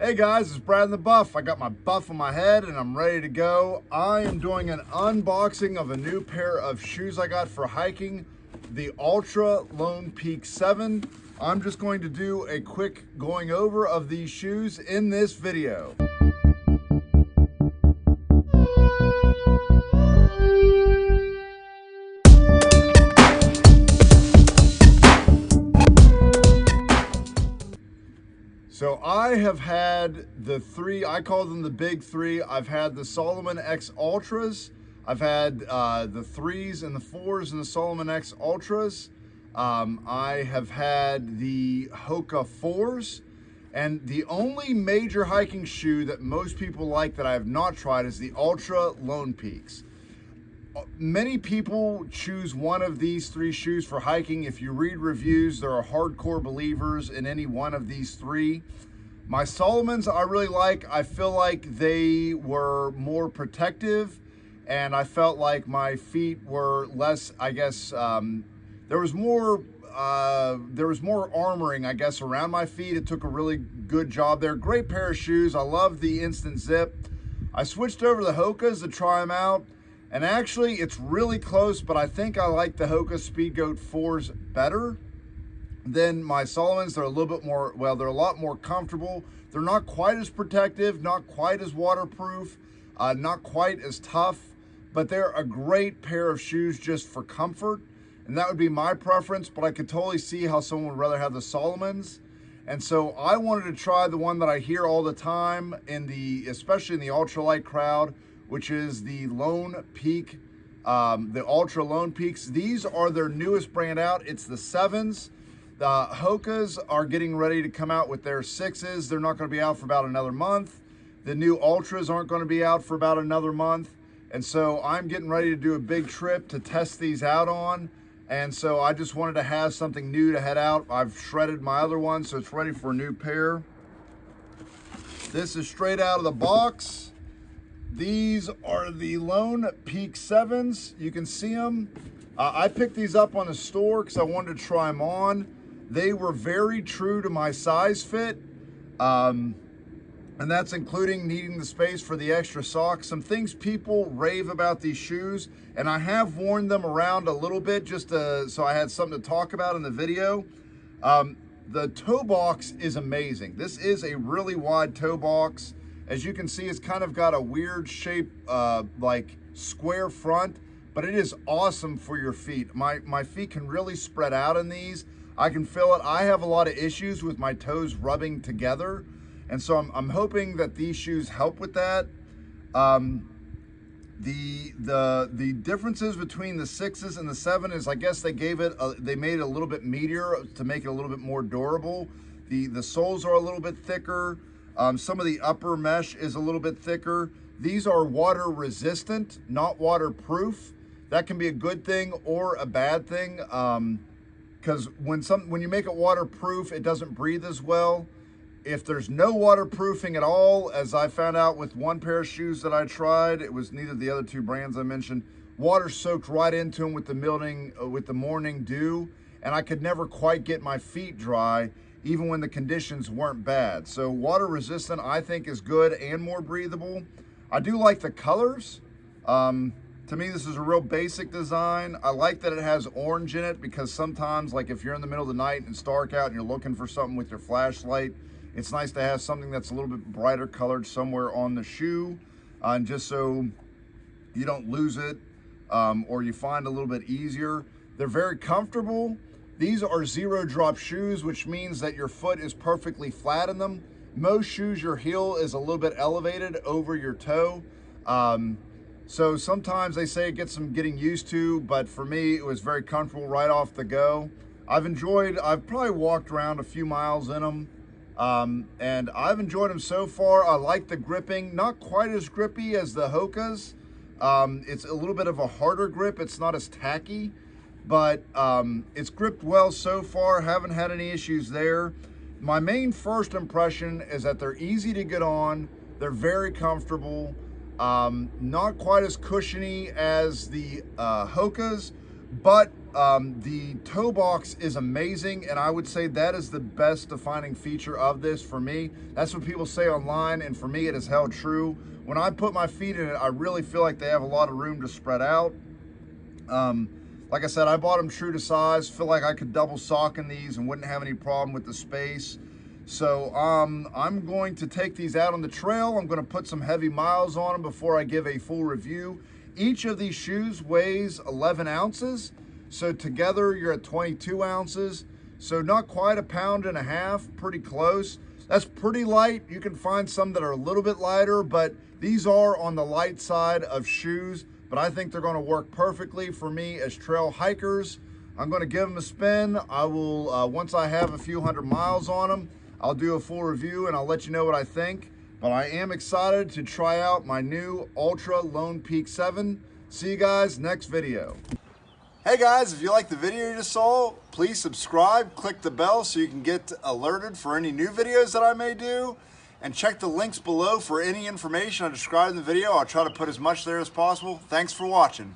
Hey guys, it's Brad and the Buff. I got my buff on my head and I'm ready to go. I am doing an unboxing of a new pair of shoes I got for hiking, the Altra Lone Peak 7. I'm just going to do a quick going over of these shoes in this video. So I have had the three, I call them the big three. I've had the Salomon X Ultras. I've had the 3s and the 4s and the Salomon X Ultras. I have had the Hoka 4s. And the only major hiking shoe that most people like that I have not tried is the Altra Lone Peaks. Many people choose one of these three shoes for hiking. If you read reviews, there are hardcore believers in any one of these three. My Salomons I really like. I feel like they were more protective, and I felt like my feet were less, I guess, there was more armoring, I guess, around my feet. It took a really good job there. Great pair of shoes. I love the instant zip. I switched over to the Hokas to try them out. And actually, it's really close, but I think I like the Hoka Speedgoat 4s better than my Salomons. They're a little bit more, well, they're a lot more comfortable. They're not quite as protective, not quite as waterproof, not quite as tough, but they're a great pair of shoes just for comfort. And that would be my preference, but I could totally see how someone would rather have the Salomons. And so I wanted to try the one that I hear all the time, especially in the ultralight crowd, which is the Lone Peak, the Altra Lone Peaks. These are their newest brand out. It's the 7s. The Hokas are getting ready to come out with their 6s. They're not going to be out for about another month. The new Ultras aren't going to be out for about another month. And so I'm getting ready to do a big trip to test these out on. And so I just wanted to have something new to head out. I've shredded my other one, so it's ready for a new pair. This is straight out of the box. These are the Lone Peak 7s. You can see them. I picked these up on the store because I wanted to try them on. They were very true to my size fit. And that's including needing the space for the extra socks. Some things people rave about these shoes, and I have worn them around a little bit just so I had something to talk about in the video. The toe box is amazing. This is a really wide toe box. As you can see, it's kind of got a weird shape, like square front, but it is awesome for your feet. My feet can really spread out in these. I can feel it. I have a lot of issues with my toes rubbing together, and so I'm hoping that these shoes help with that. The differences between the 6s and the 7 is, I guess they made it a little bit meatier to make it a little bit more durable. The soles are a little bit thicker. Some of the upper mesh is a little bit thicker. These are water resistant, not waterproof. That can be a good thing or a bad thing, because when you make it waterproof, it doesn't breathe as well. If there's no waterproofing at all, as I found out with one pair of shoes that I tried, it was neither of the other two brands I mentioned, water soaked right into them with the morning dew, and I could never quite get my feet dry, even when the conditions weren't bad. So water resistant, I think, is good and more breathable. I do like the colors. To me, this is a real basic design. I like that it has orange in it, because sometimes, like if you're in the middle of the night and it's dark out and you're looking for something with your flashlight, it's nice to have something that's a little bit brighter colored somewhere on the shoe, and just so you don't lose it, or you find it a little bit easier. They're very comfortable. These are zero drop shoes, which means that your foot is perfectly flat in them. Most shoes, your heel is a little bit elevated over your toe. So sometimes they say it gets some getting used to, but for me, it was very comfortable right off the go. I've probably walked around a few miles in them, and I've enjoyed them so far. I like the gripping, not quite as grippy as the Hokas. It's a little bit of a harder grip. It's not as tacky, but it's gripped well so far. Haven't had any issues there. My main first impression is that they're easy to get on. They're very comfortable. Not quite as cushiony as the Hokas, but The toe box is amazing, and I would say that is the best defining feature of this for me. That's what people say online, and for me it has held true. When I put my feet in it, I really feel like they have a lot of room to spread out. Like I said, I bought them true to size. Feel like I could double sock in these and wouldn't have any problem with the space. So I'm going to take these out on the trail. I'm going to put some heavy miles on them before I give a full review. Each of these shoes weighs 11 ounces. So together you're at 22 ounces. So not quite 1.5 pounds, pretty close. That's pretty light. You can find some that are a little bit lighter, but these are on the light side of shoes. But I think they're going to work perfectly for me as trail hikers. I'm going to give them a spin. I will, once I have a few hundred miles on them, I'll do a full review and I'll let you know what I think. But I am excited to try out my new Altra Lone Peak 7. See you guys next video. Hey guys, if you like the video you just saw, please subscribe, click the bell so you can get alerted for any new videos that I may do. And check the links below for any information I described in the video. I'll try to put as much there as possible. Thanks for watching.